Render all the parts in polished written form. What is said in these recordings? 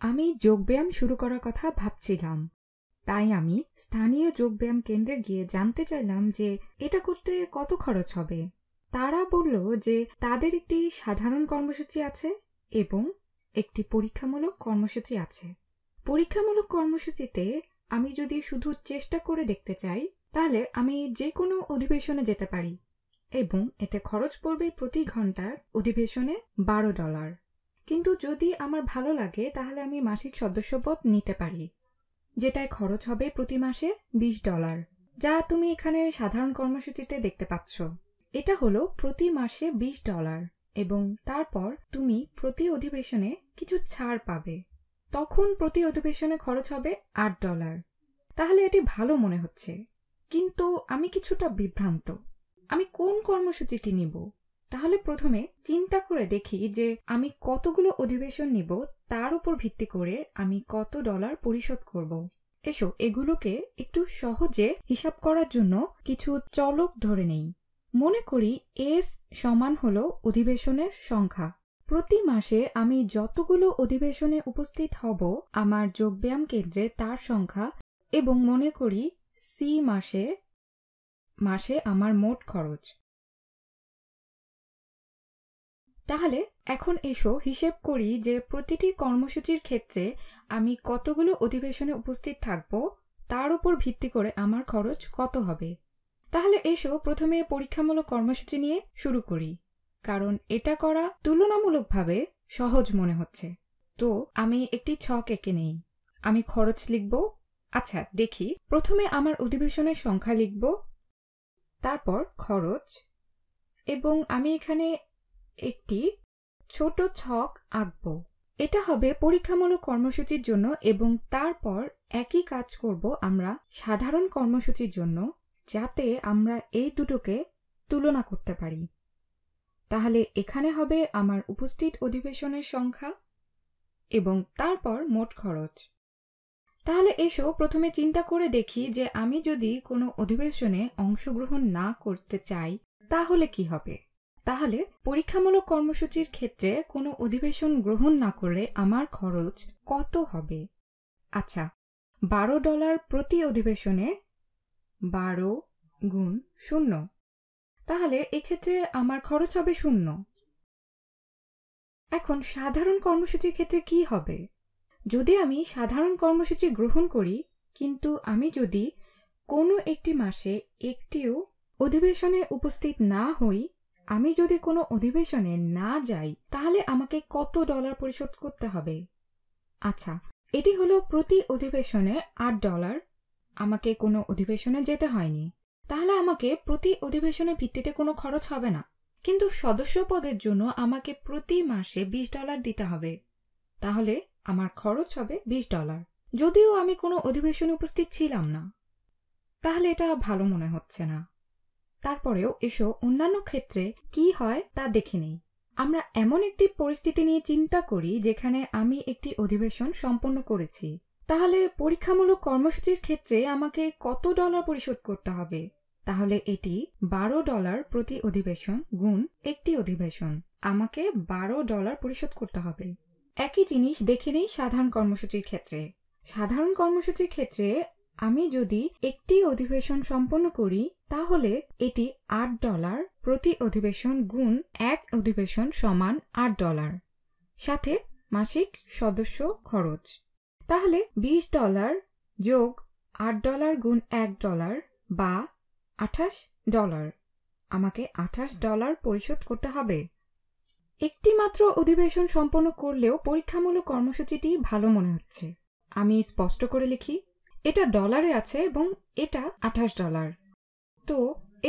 আমি যোগব্যায়াম শুরু করার কথা ভাবছিলাম, তাই আমি স্থানীয় যোগব্যায়াম কেন্দ্রে গিয়ে জানতে চাইলাম যে এটা করতে কত খরচ হবে। তারা বলল যে তাদের একটি সাধারণ কর্মসূচি আছে এবং একটি পরীক্ষামূলক কর্মসূচি আছে। পরীক্ষামূলক কর্মসূচিতে আমি যদি শুধু চেষ্টা করে দেখতে চাই তাহলে আমি যে কোনো অধিবেশনে যেতে পারি এবং এতে খরচ পড়বে প্রতি ঘন্টার অধিবেশনে $12। কিন্তু যদি আমার ভালো লাগে তাহলে আমি মাসিক সদস্যপদ নিতে পারি, যেটায় খরচ হবে প্রতি মাসে $20, যা তুমি এখানে সাধারণ কর্মসূচিতে দেখতে পাচ্ছ। এটা হলো প্রতি মাসে $20 এবং তারপর তুমি প্রতি অধিবেশনে কিছু ছাড় পাবে। তখন প্রতি অধিবেশনে খরচ হবে $8। তাহলে এটি ভালো মনে হচ্ছে, কিন্তু আমি কিছুটা বিভ্রান্ত। আমি কোন কর্মসূচিটি নিব? তাহলে প্রথমে চিন্তা করে দেখি যে আমি কতগুলো অধিবেশন নিব, তার উপর ভিত্তি করে আমি কত ডলার পরিশোধ করব। এসো এগুলোকে একটু সহজে হিসাব করার জন্য কিছু চলক ধরে নেই। মনে করি এস সমান হলো অধিবেশনের সংখ্যা। প্রতি মাসে আমি যতগুলো অধিবেশনে উপস্থিত হব আমার যোগব্যায়াম কেন্দ্রে তার সংখ্যা, এবং মনে করি সি মাসে আমার মোট খরচ। তাহলে এখন এসো হিসেব করি যে প্রতিটি কর্মসূচির ক্ষেত্রে আমি কতগুলো অধিবেশনে উপস্থিত থাকব, তার উপর ভিত্তি করে আমার খরচ কত হবে। তাহলে এসো প্রথমে পরীক্ষামূলক কর্মসূচি নিয়ে শুরু করি, কারণ এটা করা তুলনামূলকভাবে সহজ মনে হচ্ছে। তো আমি একটি ছক এঁকে নেই। আমি খরচ লিখব। আচ্ছা দেখি, প্রথমে আমার অধিবেশনের সংখ্যা লিখব, তারপর খরচ, এবং আমি এখানে একটি ছোট ছক আঁকব। এটা হবে পরীক্ষামূলক কর্মসূচির জন্য এবং তারপর একই কাজ করব আমরা সাধারণ কর্মসূচির জন্য, যাতে আমরা এই দুটোকে তুলনা করতে পারি। তাহলে এখানে হবে আমার উপস্থিত অধিবেশনের সংখ্যা এবং তারপর মোট খরচ। তাহলে এসো প্রথমে চিন্তা করে দেখি যে আমি যদি কোনো অধিবেশনে অংশগ্রহণ না করতে চাই তাহলে কি হবে। তাহলে পরীক্ষামূলক কর্মসূচির ক্ষেত্রে কোনো অধিবেশন গ্রহণ না করলে আমার খরচ কত হবে? আচ্ছা, $12 প্রতি অধিবেশনে 12 গুণ 0। তাহলে এক্ষেত্রে আমার খরচ হবে 0। এখন সাধারণ কর্মসূচির ক্ষেত্রে কি হবে? যদি আমি সাধারণ কর্মসূচি গ্রহণ করি কিন্তু আমি যদি কোনো একটি মাসে একটিও অধিবেশনে উপস্থিত না হই, আমি যদি কোনো অধিবেশনে না যাই, তাহলে আমাকে কত ডলার পরিশোধ করতে হবে? আচ্ছা, এটি হলো প্রতি অধিবেশনে $8। আমাকে কোনো অধিবেশনে যেতে হয়নি, তাহলে আমাকে প্রতি অধিবেশনের ভিত্তিতে কোনো খরচ হবে না। কিন্তু সদস্যপদের জন্য আমাকে প্রতি মাসে $20 দিতে হবে, তাহলে আমার খরচ হবে $20, যদিও আমি কোনো অধিবেশনে উপস্থিত ছিলাম না। তাহলে এটা ভালো মনে হচ্ছে না। তারপরেও এসো অন্যান্য ক্ষেত্রে কি হয় তা দেখে নেই। আমরা এমন একটি পরিস্থিতি নিয়ে চিন্তা করি যেখানে আমি একটি অধিবেশন সম্পন্ন করেছি। তাহলে পরীক্ষামূলক কর্মসূচির ক্ষেত্রে আমাকে কত ডলার পরিশোধ করতে হবে? তাহলে এটি $12 প্রতি অধিবেশন গুণ একটি অধিবেশন। আমাকে $12 পরিশোধ করতে হবে। একই জিনিস দেখে নেই সাধারণ কর্মসূচির ক্ষেত্রে। সাধারণ কর্মসূচির ক্ষেত্রে আমি যদি একটি অধিবেশন সম্পন্ন করি তাহলে এটি $8 প্রতি অধিবেশন গুণ এক অধিবেশন সমান $8, সাথে মাসিক সদস্য খরচ। তাহলে $20 যোগ $8 গুণ $1 বা $28। আমাকে $28 পরিশোধ করতে হবে। একটি মাত্র অধিবেশন সম্পন্ন করলেও পরীক্ষামূলক কর্মসূচিটি ভালো মনে হচ্ছে। আমি স্পষ্ট করে লিখি, এটা ডলারে আছে এবং এটা $28। তো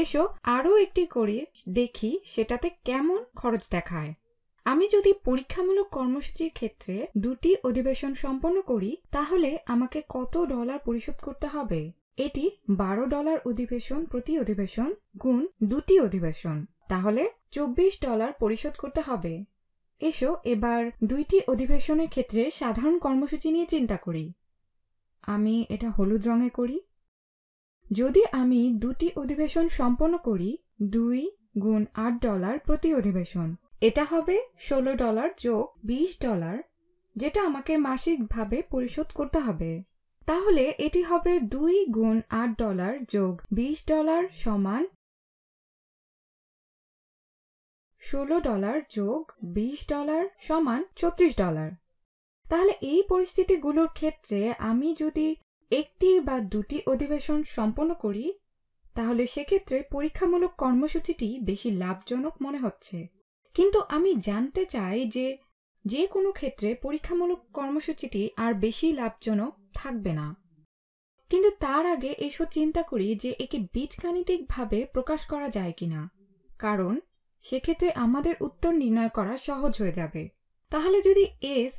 এসো আরও একটি করে দেখি সেটাতে কেমন খরচ দেখায়। আমি যদি পরীক্ষামূলক কর্মসূচির ক্ষেত্রে দুটি অধিবেশন সম্পন্ন করি তাহলে আমাকে কত ডলার পরিশোধ করতে হবে? এটি $12 অধিবেশন প্রতি অধিবেশন গুণ দুটি অধিবেশন, তাহলে $24 পরিশোধ করতে হবে। এসো এবার দুইটি অধিবেশনের ক্ষেত্রে সাধারণ কর্মসূচি নিয়ে চিন্তা করি। আমি এটা হলুদ রঙে করি। যদি আমি দুটি অধিবেশন সম্পন্ন করি 2 গুণ $8 প্রতি অধিবেশন, এটা হবে $16 যোগ $20 যেটা আমাকে মাসিকভাবে পরিশোধ করতে হবে। তাহলে এটি হবে 2 গুণ $8 যোগ $20 সমান $16 যোগ $20 সমান $34। তাহলে এই পরিস্থিতিগুলোর ক্ষেত্রে আমি যদি একটি বা দুটি অধিবেশন সম্পন্ন করি তাহলে সেক্ষেত্রে পরীক্ষামূলক কর্মসূচিটি বেশি লাভজনক মনে হচ্ছে। কিন্তু আমি জানতে চাই যে যে কোনো ক্ষেত্রে পরীক্ষামূলক কর্মসূচিটি আর বেশি লাভজনক থাকবে না। কিন্তু তার আগে এসব চিন্তা করি যে একে বীজগাণিতিকভাবে প্রকাশ করা যায় কিনা, কারণ সেক্ষেত্রে আমাদের উত্তর নির্ণয় করা সহজ হয়ে যাবে। তাহলে যদি এস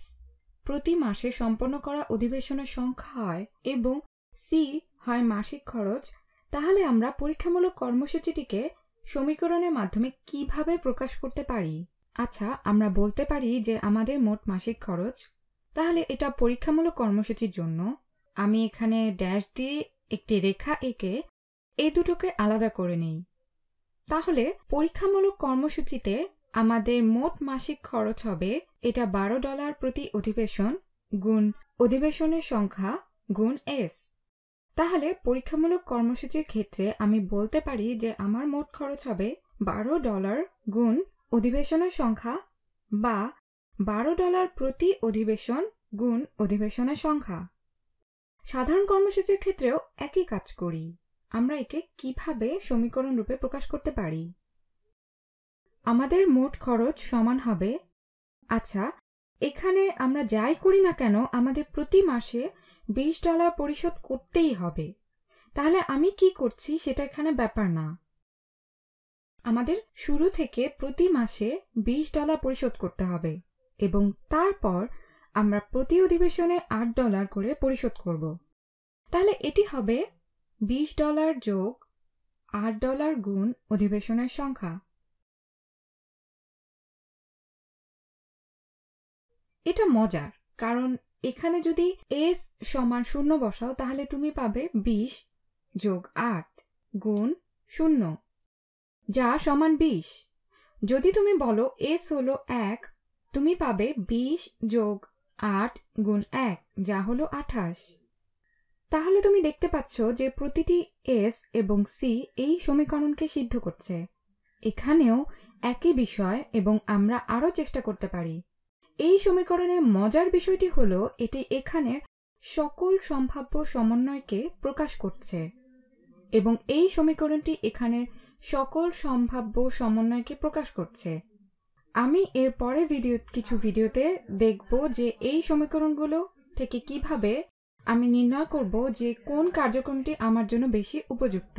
প্রতি মাসে সম্পন্ন করা অধিবেশনের সংখ্যা হয় এবং সি হয় মাসিক খরচ, তাহলে আমরা পরীক্ষামূলক কর্মসূচিটিকে সমীকরণের মাধ্যমে কিভাবে প্রকাশ করতে পারি? আচ্ছা, আমরা বলতে পারি যে আমাদের মোট মাসিক খরচ। তাহলে এটা পরীক্ষামূলক কর্মসূচির জন্য আমি এখানে ড্যাশ দিয়ে একটি রেখা এঁকে এই দুটোকে আলাদা করে নিই। তাহলে পরীক্ষামূলক কর্মসূচিতে আমাদের মোট মাসিক খরচ হবে এটা $12 প্রতি অধিবেশন গুণ অধিবেশনের সংখ্যা গুণ এস। তাহলে পরীক্ষামূলক কর্মসূচির ক্ষেত্রে আমি বলতে পারি যে আমার মোট খরচ হবে $12 গুণ অধিবেশনের সংখ্যা বা $12 প্রতি অধিবেশন গুণ অধিবেশনের সংখ্যা। সাধারণ কর্মসূচির ক্ষেত্রেও একই কাজ করি। আমরা একে কিভাবে সমীকরণ রূপে প্রকাশ করতে পারি? আমাদের মোট খরচ সমান হবে, আচ্ছা এখানে আমরা যাই করি না কেন আমাদের প্রতি মাসে $20 পরিশোধ করতেই হবে। তাহলে আমি কি করছি সেটা এখানে ব্যাপার না। আমাদের শুরু থেকে প্রতি মাসে $20 পরিশোধ করতে হবে এবং তারপর আমরা প্রতি অধিবেশনে $8 করে পরিশোধ করব। তাহলে এটি হবে $20 যোগ $8 গুণ অধিবেশনের সংখ্যা। এটা মজার, কারণ এখানে যদি এস সমান 0 বসাও তাহলে তুমি পাবে 20 যোগ 8 গুণ 0 যা সমান 20। যদি তুমি বলো এস হলো 1 তুমি পাবে 20 যোগ 8 গুণ 1 যা হলো 28। তাহলে তুমি দেখতে পাচ্ছ যে প্রতিটি এস এবং সি এই সমীকরণকে সিদ্ধ করছে। এখানেও একই বিষয় এবং আমরা আরও চেষ্টা করতে পারি। এই সমীকরণের মজার বিষয়টি হলো এটি এখানে সকল সম্ভাব্য সমন্বয়কে প্রকাশ করছে এবং এই সমীকরণটি এখানে সকল সম্ভাব্য সমন্বয়কে প্রকাশ করছে। আমি এর পরে কিছু ভিডিওতে দেখব যে এই সমীকরণগুলো থেকে কিভাবে আমি নির্ণয় করব যে কোন কার্যক্রমটি আমার জন্য বেশি উপযুক্ত।